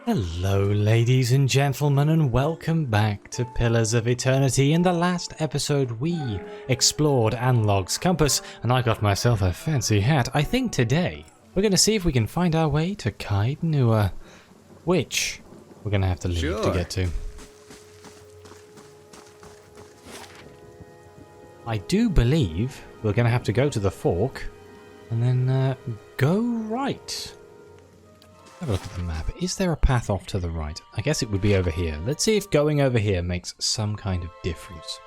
Hello ladies and gentlemen, and welcome back to Pillars of Eternity. In the last episode we explored Anlog's compass and I got myself a fancy hat. I think today we're going to see if we can find our way to Aneurin, which we're going to have to leave to get to. I do believe we're going to have to go to the fork and then go right. Have a look at the map. Is there a path off to the right? I guess it would be over here. Let's see if going over here makes some kind of difference.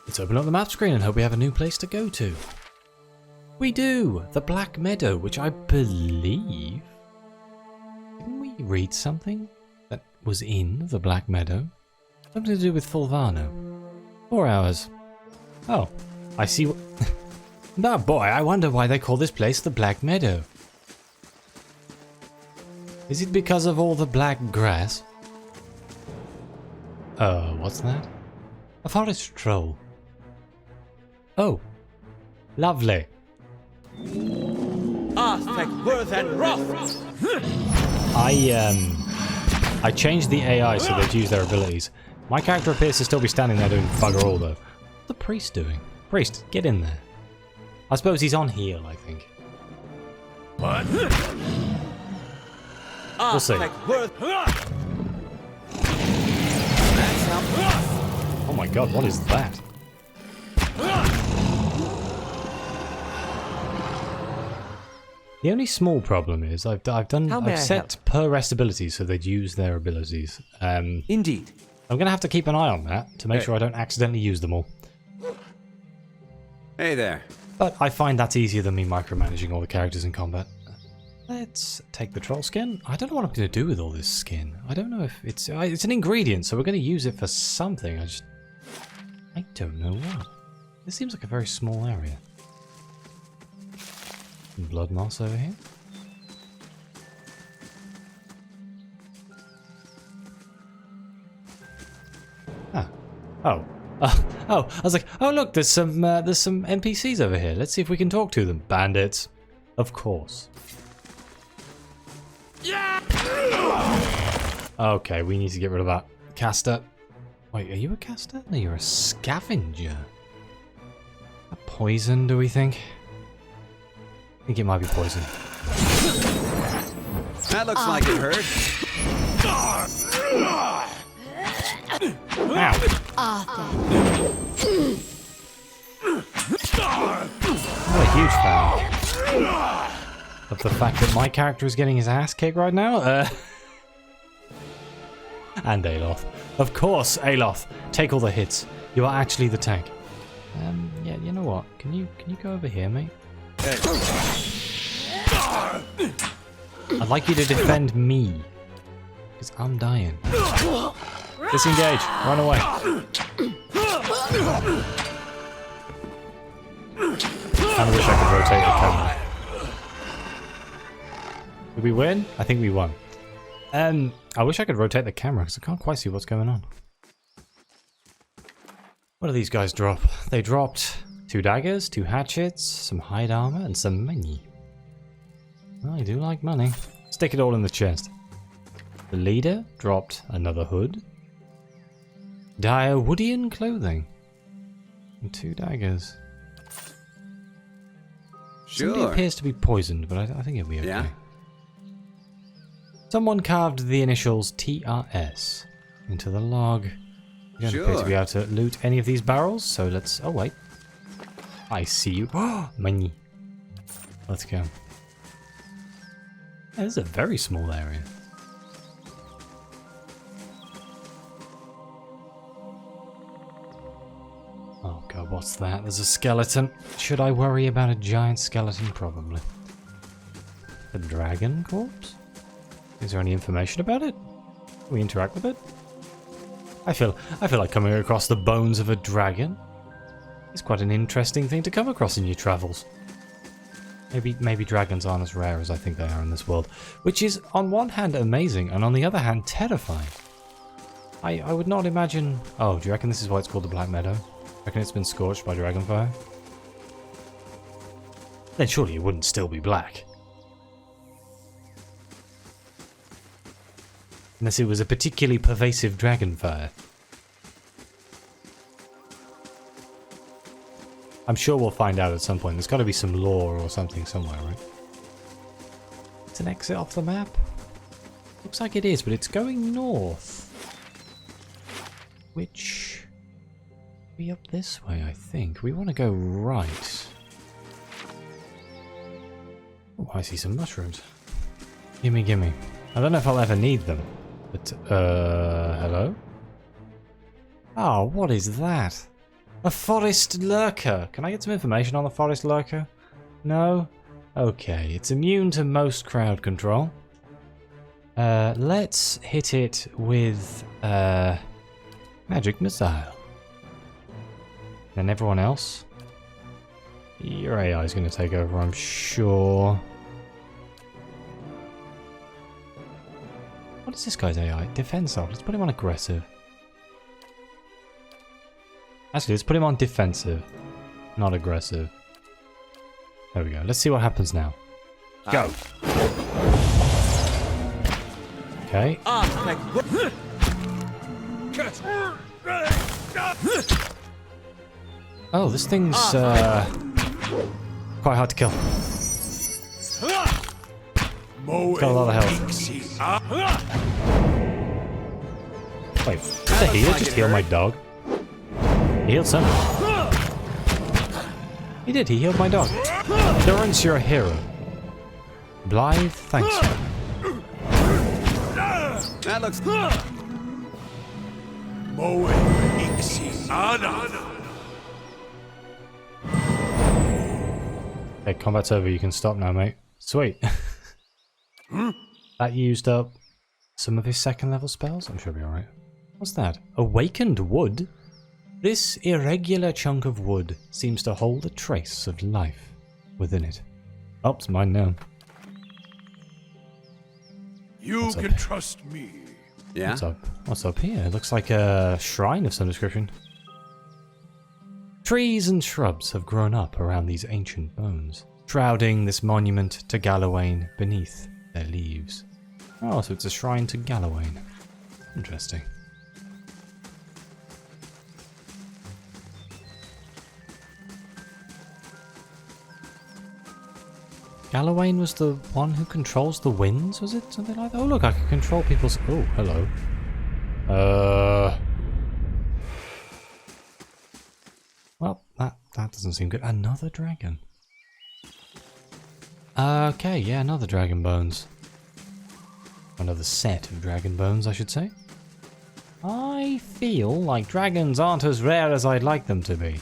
Let's open up the map screen and hope we have a new place to go to. We do! The Black Meadow, which I believe... Didn't we read something that was in the Black Meadow? Something to do with Fulvano. 4 hours. Oh, I see what... Oh boy, I wonder why they call this place the Black Meadow. Is it because of all the black grass? What's that? A forest troll. Oh, lovely. I changed the AI so they'd use their abilities. My character appears to still be standing there doing bugger all though. What's the priest doing? Priest, get in there. I suppose he's on heal, I think. What? We'll see. Oh my god, what is that? The only small problem is I've set per rest abilities so they'd use their abilities. Indeed. I'm gonna have to keep an eye on that to make sure I don't accidentally use them all. Hey there. But I find that's easier than me micromanaging all the characters in combat. Let's take the troll skin. I don't know what I'm going to do with all this skin. I don't know if it's an ingredient, so we're going to use it for something. I don't know what. This seems like a very small area. Some blood moss over here. Ah. Oh. Oh, I was like, oh look, there's some NPCs over here. Let's see if we can talk to them. Bandits. Of course. Okay, we need to get rid of that. Caster. Wait, are you a caster? No, you're a scavenger. A poison, do we think? I think it might be poison. That looks like it hurt. Ow. I'm a huge fan of the fact that my character is getting his ass kicked right now. And Aloth. Of course, Aloth. Take all the hits. You are actually the tank. Yeah, you know what? Can you go over here, mate? I'd like you to defend me. Because I'm dying. Disengage. Run away. I wish I could rotate the camera. Did we win? I think we won. I wish I could rotate the camera because I can't quite see what's going on. What do these guys drop? They dropped 2 daggers, 2 hatchets, some hide armor, and some money. Well, I do like money. Stick it all in the chest. The leader dropped another hood. Dire Woodian clothing. And 2 daggers. Sure. Somebody appears to be poisoned, but I think it'll be okay. Yeah. Someone carved the initials TRS into the log. You don't appear to be able to loot any of these barrels, so let's... Oh, wait. I see you. Oh, money. Let's go. Yeah, this is a very small area. Oh, God, what's that? There's a skeleton. Should I worry about a giant skeleton? Probably. A dragon corpse? Is there any information about it? Can we interact with it? I feel like coming across the bones of a dragon. It's quite an interesting thing to come across in your travels. Maybe dragons aren't as rare as I think they are in this world, which is on one hand amazing and on the other hand terrifying. I would not imagine... Oh, do you reckon this is why it's called the Black Meadow? Reckon it's been scorched by dragonfire? Then surely it wouldn't still be black. Unless it was a particularly pervasive dragon fire. I'm sure we'll find out at some point. There's got to be some lore or something somewhere, right? It's an exit off the map. Looks like it is, but it's going north. Which... be up this way, I think. We want to go right. Oh, I see some mushrooms. Gimme, gimme. I don't know if I'll ever need them. But, hello? Oh, what is that? A forest lurker! Can I get some information on the forest lurker? No? Okay, it's immune to most crowd control. Let's hit it with, magic missile. And everyone else? Your AI is going to take over, I'm sure. What is this guy's AI? Defensive. Let's put him on aggressive. Actually, let's put him on defensive, not aggressive. There we go. Let's see what happens now. Go. Okay. Oh, this thing's quite hard to kill. It's got a lot of health. Wait, did the healer just heal my dog? He healed someone. He did, he healed my dog. Durance, you're a hero. Blythe, thanks. That looks... Hey, combat's over, you can stop now, mate. Sweet. That used up some of his second level spells? I'm sure he'll be alright. What's that? Awakened wood? This irregular chunk of wood seems to hold a trace of life within it. Oh, it's mine now. You can trust me. Yeah? What's up? What's up here? It looks like a shrine of some description. Trees and shrubs have grown up around these ancient bones, shrouding this monument to Galawain beneath their leaves. Oh, so it's a shrine to Galawain. Interesting. Galawain was the one who controls the winds, was it? Something like that? Oh look, I can control people's... Oh, hello. Well, that doesn't seem good. Another dragon. Okay, yeah, another dragon bones. Another set of dragon bones, I should say. I feel like dragons aren't as rare as I'd like them to be.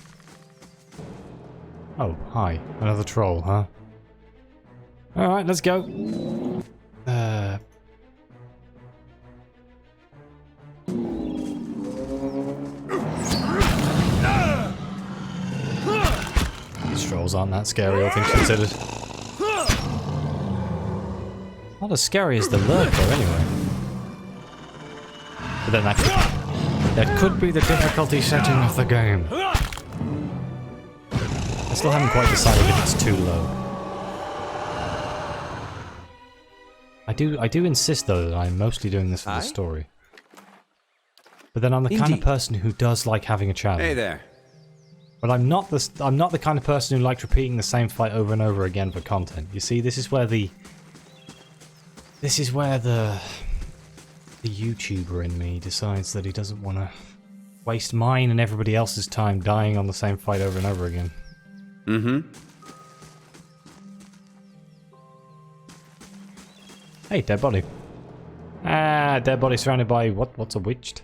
Oh, hi. Another troll, huh? Alright, let's go. These trolls aren't that scary, all things considered. Not as scary as the lurker, anyway. But then that could be the difficulty setting of the game. I still haven't quite decided if it's too low. I do insist though that I'm mostly doing this for the story. But then I'm the kind of person who does like having a challenge. Hey there. But I'm not the kind of person who likes repeating the same fight over and over again for content. You see, this is where the YouTuber in me decides that he doesn't want to waste mine and everybody else's time dying on the same fight over and over again. Mm-hmm. Hey, dead body. Ah, dead body surrounded by what's a witched?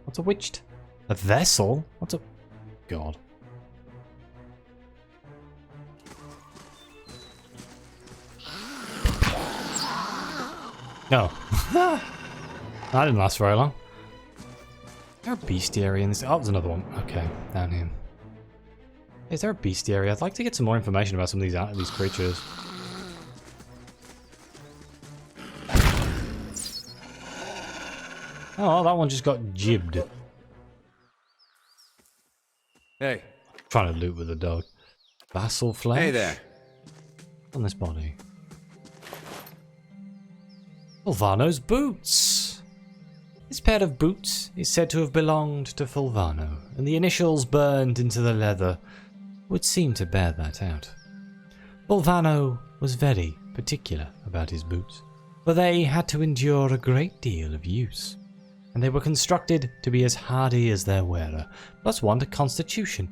What's a witched? A vessel? What's a... God. No. That didn't last very long. Is there a bestiary in this? Oh, there's another one. Okay, down here. Is there a bestiary? I'd like to get some more information about some of these creatures. Oh, that one just got jibbed. Hey. Trying to loot with a dog. Vassal flesh? Hey there. On this body. Ulvano's boots. This pair of boots is said to have belonged to Fulvano, and the initials burned into the leather would seem to bear that out. Fulvano was very particular about his boots, for they had to endure a great deal of use, and they were constructed to be as hardy as their wearer, plus 1 to Constitution.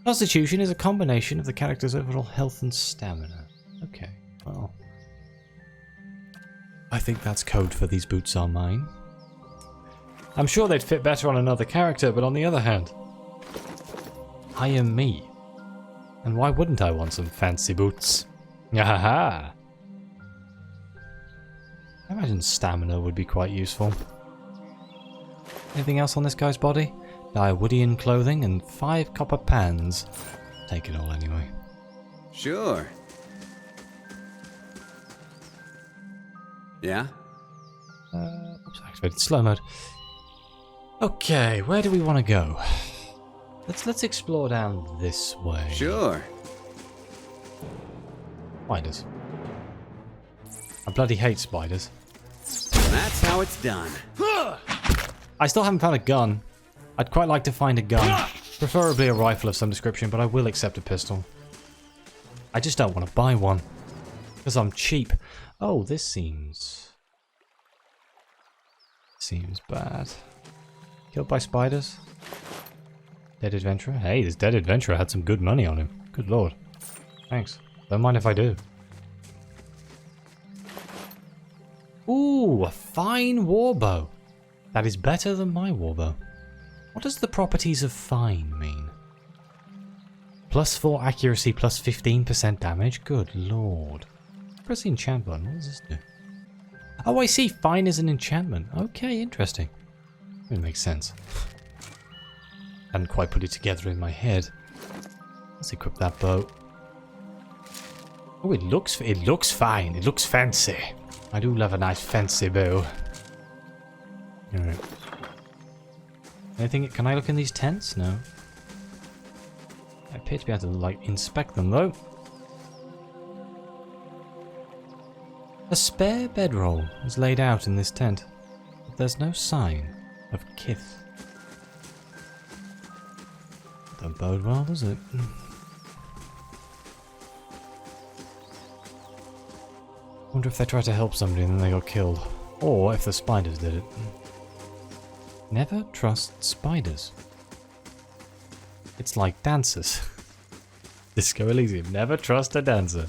Constitution is a combination of the character's overall health and stamina. Okay, well, I think that's code for these boots are mine. I'm sure they'd fit better on another character, but on the other hand, I am me. And why wouldn't I want some fancy boots? Yahaha! I imagine stamina would be quite useful. Anything else on this guy's body? Woodian clothing and 5 copper pans. Take it all anyway. Sure. Yeah? Oops, activated slow mode. Okay, where do we want to go? Let's explore down this way. Sure. Spiders. I bloody hate spiders. That's how it's done. I still haven't found a gun. I'd quite like to find a gun. Preferably a rifle of some description, but I will accept a pistol. I just don't want to buy one. Because I'm cheap. Oh, this seems bad. Killed by spiders? Dead adventurer? Hey, this dead adventurer had some good money on him. Good lord. Thanks. Don't mind if I do. Ooh, a fine warbow. That is better than my warbow. What does the properties of fine mean? +4 accuracy, plus 15% damage? Good lord. Press the enchant button. What does this do? Oh, I see. Fine is an enchantment. Okay, interesting. It makes sense. Hadn't quite put it together in my head. Let's equip that bow. Oh, it looks fine. It looks fancy. I do love a nice fancy bow. Alright. Anything? Can I look in these tents? No. I appear to be able to, like, inspect them, though. A spare bedroll is laid out in this tent, but there's no sign of kith. Don't bode well, does it? Wonder if they tried to help somebody and then they got killed. Or if the spiders did it. Never trust spiders. It's like dancers. Disco Elysium. Never trust a dancer.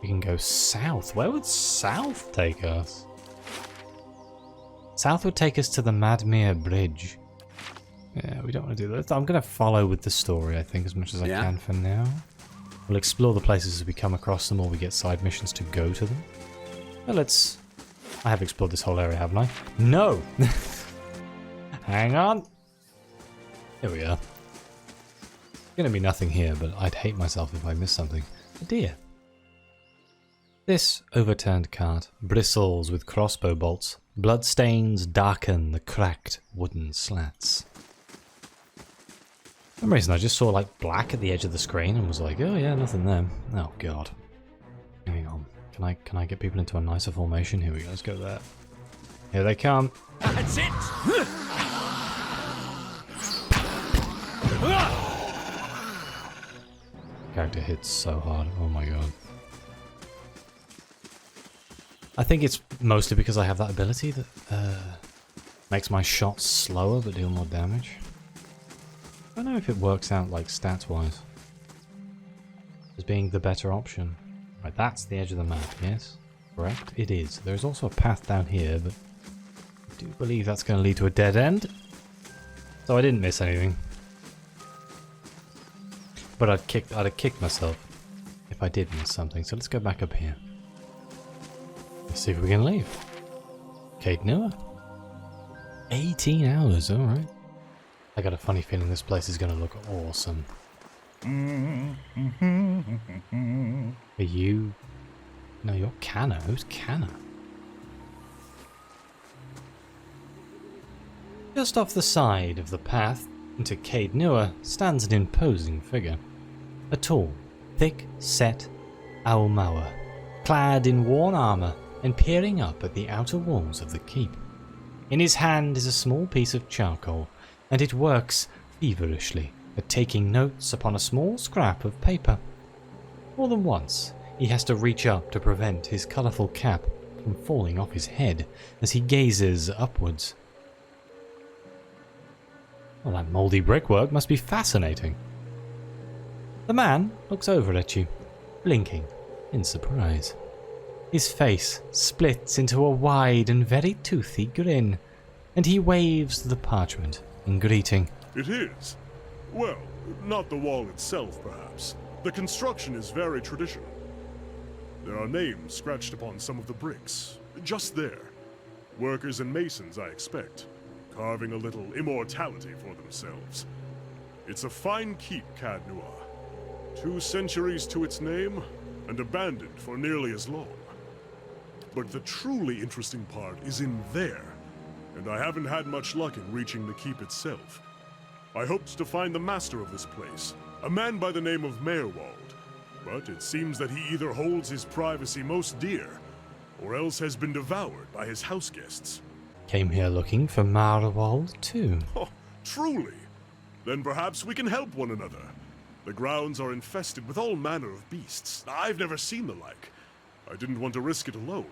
We can go south. Where would south take us? South would take us to the Madmere Bridge. Yeah, we don't want to do that. I'm going to follow with the story, I think, as much as I can for now. We'll explore the places as we come across them, or we get side missions to go to them. Well, let's... I have explored this whole area, haven't I? No! Hang on! Here we are. There's going to be nothing here, but I'd hate myself if I missed something. A deer. This overturned cart bristles with crossbow bolts. Bloodstains darken the cracked wooden slats. For some reason I just saw like black at the edge of the screen and was like, oh yeah, nothing there. Oh god. Hang on. Can I get people into a nicer formation? Here we go, let's go there. Here they come. That's it! Character hits so hard, oh my god. I think it's mostly because I have that ability that makes my shots slower but deal more damage. I don't know if it works out like stats-wise as being the better option. Right, that's the edge of the map, yes? Correct? It is. There's also a path down here, but I do believe that's going to lead to a dead end. So I didn't miss anything. But I'd have kicked myself if I did miss something, so let's go back up here. Let's see if we can leave. Cadenua. 18 hours, alright. I got a funny feeling this place is going to look awesome. Are you... No, you're Canna. Who's Canna? Just off the side of the path into Cadenua stands an imposing figure. A tall, thick-set Aumaua. clad in worn armour and peering up at the outer walls of the keep. In his hand is a small piece of charcoal, and it works feverishly at taking notes upon a small scrap of paper. More than once, he has to reach up to prevent his colourful cap from falling off his head as he gazes upwards. Well, that mouldy brickwork must be fascinating. The man looks over at you, blinking in surprise. His face splits into a wide and very toothy grin, and he waves the parchment in greeting. It is. Well, not the wall itself, perhaps. The construction is very traditional. There are names scratched upon some of the bricks, just there. Workers and masons, I expect, carving a little immortality for themselves. It's a fine keep, Cadnua. 2 centuries to its name, and abandoned for nearly as long. But the truly interesting part is in there, and I haven't had much luck in reaching the keep itself. I hoped to find the master of this place, a man by the name of Meerwald, but it seems that he either holds his privacy most dear, or else has been devoured by his house guests. Came here looking for Meerwald too. Oh, truly? Then perhaps we can help one another. The grounds are infested with all manner of beasts. I've never seen the like. I didn't want to risk it alone,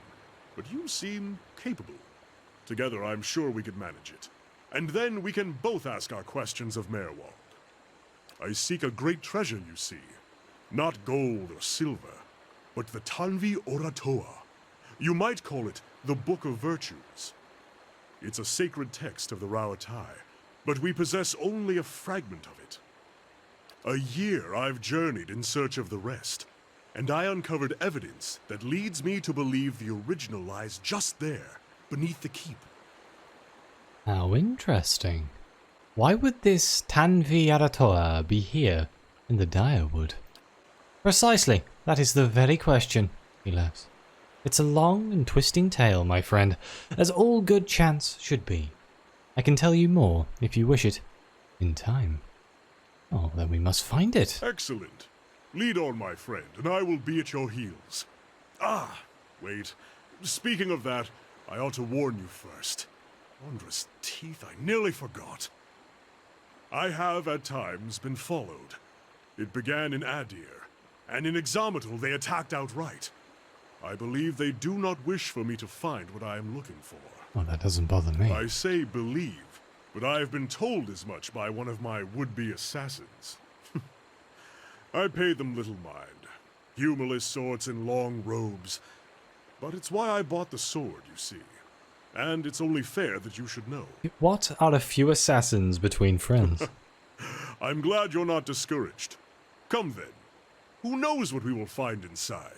but you seem capable. Together, I'm sure we could manage it. And then we can both ask our questions of Meerwald. I seek a great treasure, you see. Not gold or silver, but the Tanvi Oratoa. You might call it the Book of Virtues. It's a sacred text of the Rauatai, but we possess only a fragment of it. A year I've journeyed in search of the rest, and I uncovered evidence that leads me to believe the original lies just there, beneath the keep. How interesting. Why would this Tanvi Aratoa be here in the Direwood? Precisely, that is the very question, he laughs. It's a long and twisting tale, my friend, as all good chance should be. I can tell you more, if you wish it, in time. Oh, then we must find it. Excellent. Lead on, my friend, and I will be at your heels. Ah, wait. Speaking of that, I ought to warn you first. Wondrous teeth, I nearly forgot. I have, at times, been followed. It began in Adir, and in Exometal they attacked outright. I believe they do not wish for me to find what I am looking for. Well, that doesn't bother me. I say believe, but I have been told as much by one of my would-be assassins. I pay them little mind. Humorless sorts in long robes. But it's why I bought the sword, you see. And it's only fair that you should know. What are a few assassins between friends? I'm glad you're not discouraged. Come then. Who knows what we will find inside?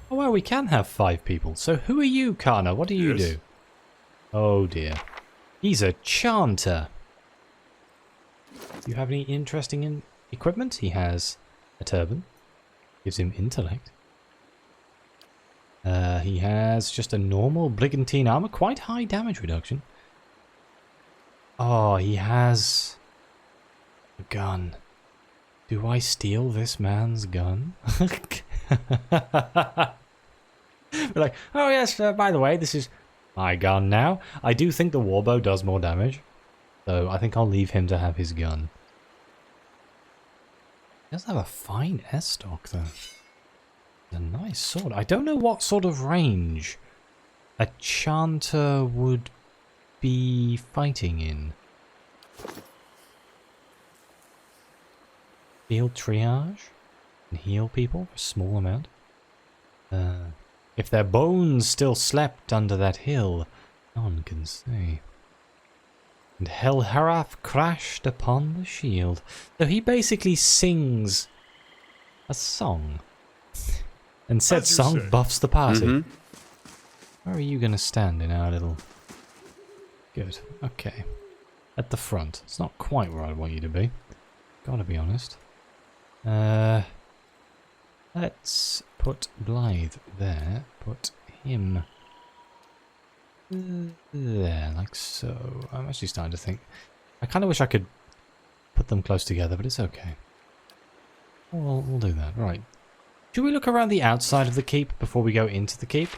Oh, well, we can have 5 people. So who are you, Kana? What do you Yes? do? Oh dear. He's a chanter. Do you have any interesting equipment? He has a turban. Gives him intellect. He has just a normal brigantine armor. Quite high damage reduction. Oh, he has a gun. Do I steal this man's gun? We're like, oh yes, by the way, this is my gun now. I do think the warbow does more damage. So I think I'll leave him to have his gun. He does have a fine S-stock though. A nice sword. I don't know what sort of range a chanter would be fighting in. Field triage and heal people for a small amount. If their bones still slept under that hill, none can say. And Helharath crashed upon the shield. So he basically sings a song. And said song say. buffs the party. Where are you going to stand in our little... Good, okay. At the front. It's not quite where I want you to be. Gotta be honest. Let's put Blythe there. Put him there, like so. I'm actually starting to think. I kind of wish I could put them close together, but it's okay. We'll do that. Right. Should we look around the outside of the keep before we go into the keep?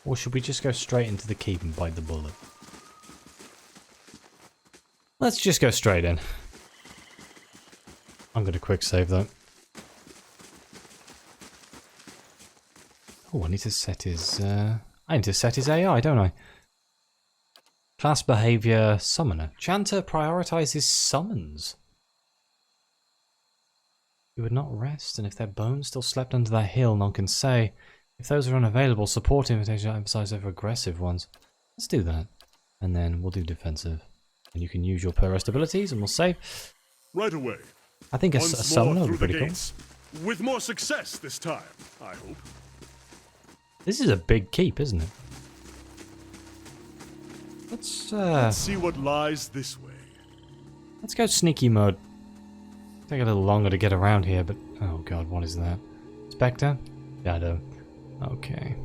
Or should we just go straight into the keep and bite the bullet? Let's just go straight in. I'm going to quick save though. Oh, I need to set his... I need to set his AI, don't I? Class behavior, summoner. Chanter prioritizes summons. He would not rest, and if their bones still slept under that hill, none can say. If those are unavailable, support invitation emphasize over aggressive ones. Let's do that. And then we'll do defensive. And you can use your per rest abilities, and we'll save. Right away. I think a Once summoner more would through be the pretty cool. gates. With more success this time, I hope. This is a big keep, isn't it? Let's see what lies this way. Let's go sneaky mode. Take a little longer to get around here, but... Oh god, what is that? Spectre? Shadow. Okay.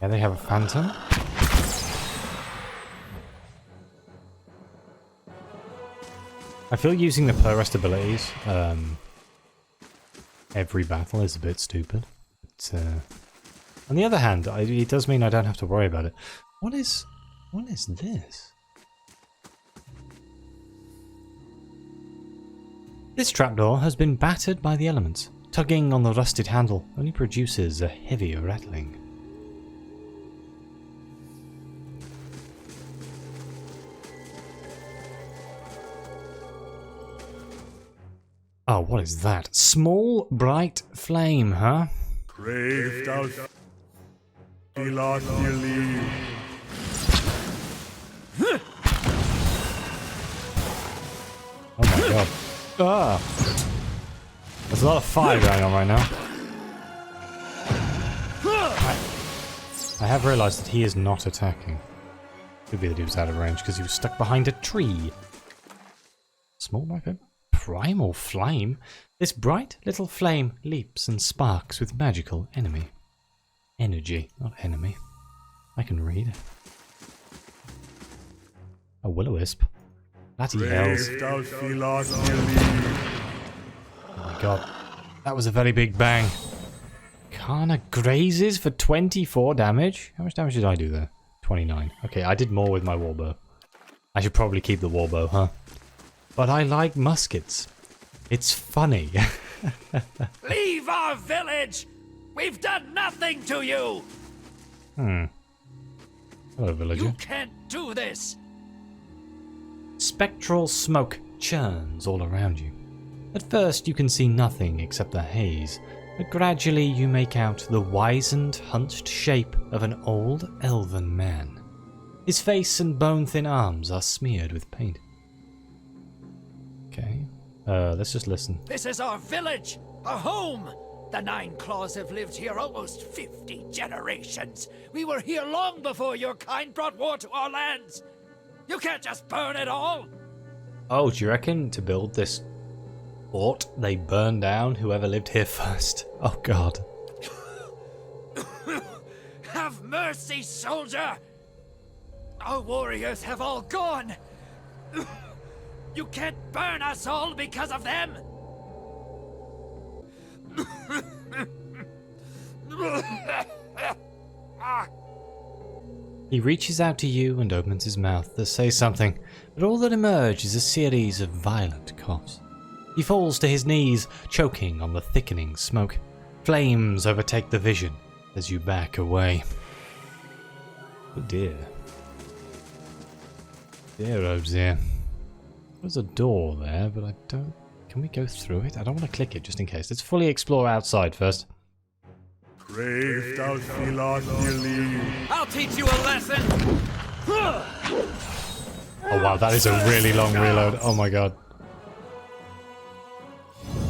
Yeah, they have a phantom. I feel using the per rest abilities every battle is a bit stupid. But, on the other hand, it does mean I don't have to worry about it. What is this? This trapdoor has been battered by the elements. Tugging on the rusted handle only produces a heavier rattling. Oh, what is that? Small, bright flame, huh? Brave thou believe. Oh my god. Ah! There's a lot of fire going on right now. I have realised that he is not attacking. Could be that he was out of range because he was stuck behind a tree. Small bright primal flame? This bright little flame leaps and sparks with magical energy, not enemy. I can read. A will-o-wisp. Bloody hells. Oh my god. That was a very big bang. Kana grazes for 24 damage? How much damage did I do there? 29. Okay, I did more with my warbow. I should probably keep the warbow, huh? But I like muskets. It's funny. Leave our village! We've done nothing to you! Hello, villager. You can't do this! Spectral smoke churns all around you. At first you can see nothing except the haze, but gradually you make out the wizened, hunched shape of an old elven man. His face and bone-thin arms are smeared with paint. Okay, let's just listen. This is our village! Our home! The Nine Claws have lived here almost 50 generations. We were here long before your kind brought war to our lands. You can't just burn it all! Oh, do you reckon to build this fort they burned down whoever lived here first? Oh god. Have mercy, soldier! Our warriors have all gone! You can't burn us all because of them! He reaches out to you and opens his mouth to say something, but all that emerges is a series of violent coughs. He falls to his knees, choking on the thickening smoke. Flames overtake the vision as you back away. Oh dear. Dear, oh dear. There's a door there, but I don't... Can we go through it? I don't want to click it just in case. Let's fully explore outside first. Brave thou believe. I'll teach you a lesson! Oh wow, that is a really long reload. Oh my god.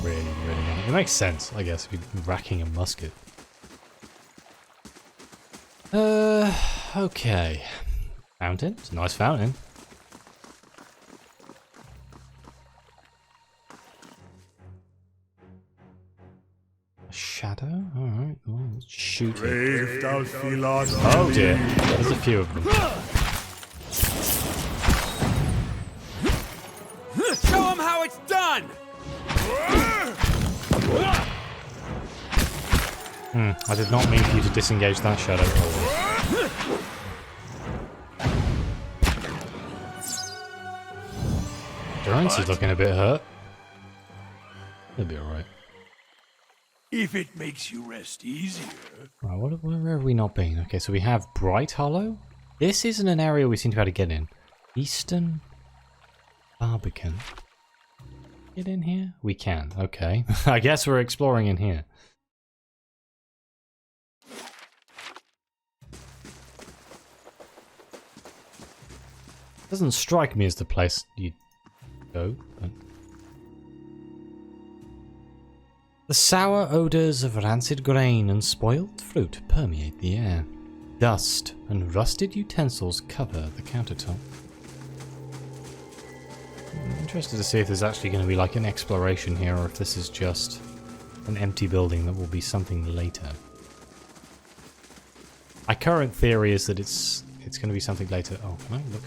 Really, really long. It makes sense, I guess, if you're racking a musket. Okay. Fountain? It's a nice fountain. A shadow? Alright, well, let's shoot it. Brave Oh dear, there's a few of them. Show him how it's done! I did not mean for you to disengage that shadow. Durance is looking a bit hurt. He'll be alright. If it makes you rest easier. Right, where have we not been? Okay, so we have Bright Hollow. This isn't an area we seem to be able to get in. Eastern Barbican. Get in here? We can, okay. I guess we're exploring in here. Doesn't strike me as the place you'd go, but... The sour odors of rancid grain and spoiled fruit permeate the air. Dust and rusted utensils cover the countertop. I'm interested to see if there's actually going to be like an exploration here, or if this is just an empty building that will be something later. My current theory is that it's going to be something later. Oh, can I look?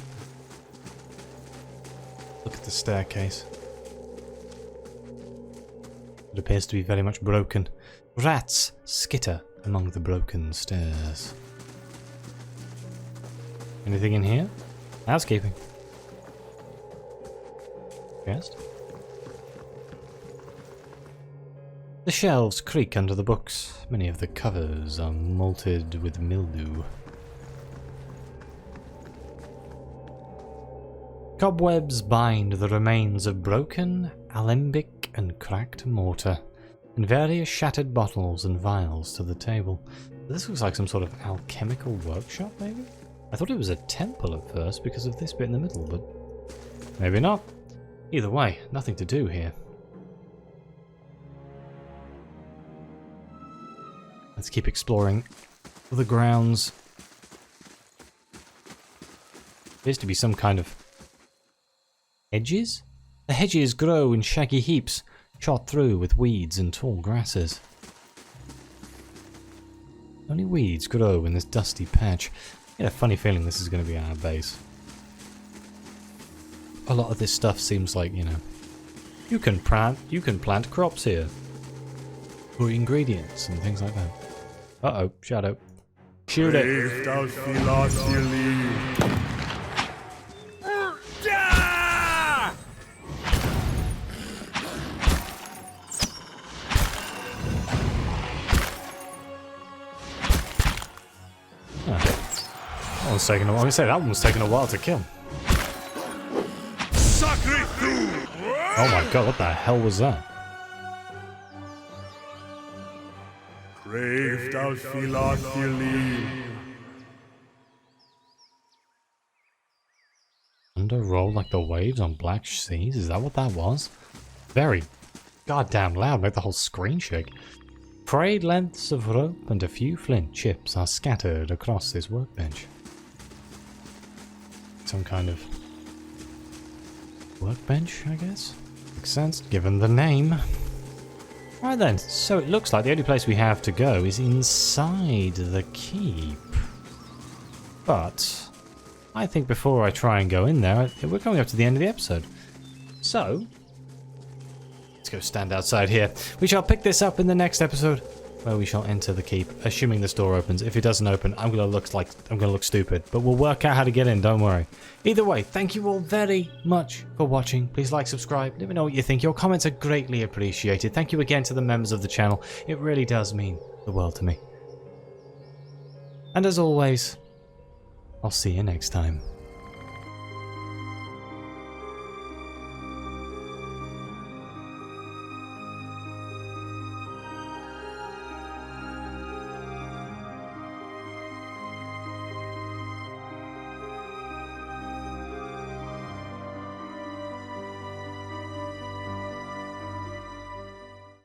Look at the staircase. It appears to be very much broken. Rats skitter among the broken stairs. Anything in here? Housekeeping. Chest. The shelves creak under the books. Many of the covers are molted with mildew. Cobwebs bind the remains of broken alembic and cracked mortar, and various shattered bottles and vials to the table. This looks like some sort of alchemical workshop, maybe? I thought it was a temple at first because of this bit in the middle, but maybe not. Either way, nothing to do here. Let's keep exploring the grounds. Appears to be some kind of hedges? The hedges grow in shaggy heaps, shot through with weeds and tall grasses. Only weeds grow in this dusty patch. I get a funny feeling this is going to be our base. A lot of this stuff seems like, you know, you can plant crops here. Or ingredients and things like that. Uh-oh, shadow. Shoot it! That one's taking a while. I was gonna say that one was taking a while to kill. Oh my god, what the hell was that? Thunder roll like the waves on black seas? Is that what that was? Very goddamn loud, make the whole screen shake. Frayed lengths of rope and a few flint chips are scattered across this workbench. Some kind of workbench, I guess? Makes sense, given the name. Right then, so it looks like the only place we have to go is inside the keep. But I think before I try and go in there, we're coming up to the end of the episode. So let's go stand outside here. We shall pick this up in the next episode, where we shall enter the keep, assuming this door opens. If it doesn't open, I'm gonna look stupid, but we'll work out how to get in, don't worry. Either way, thank you all very much for watching. Please like, subscribe, let me know what you think. Your comments are greatly appreciated. Thank you again to the members of the channel. It really does mean the world to me. And as always, I'll see you next time.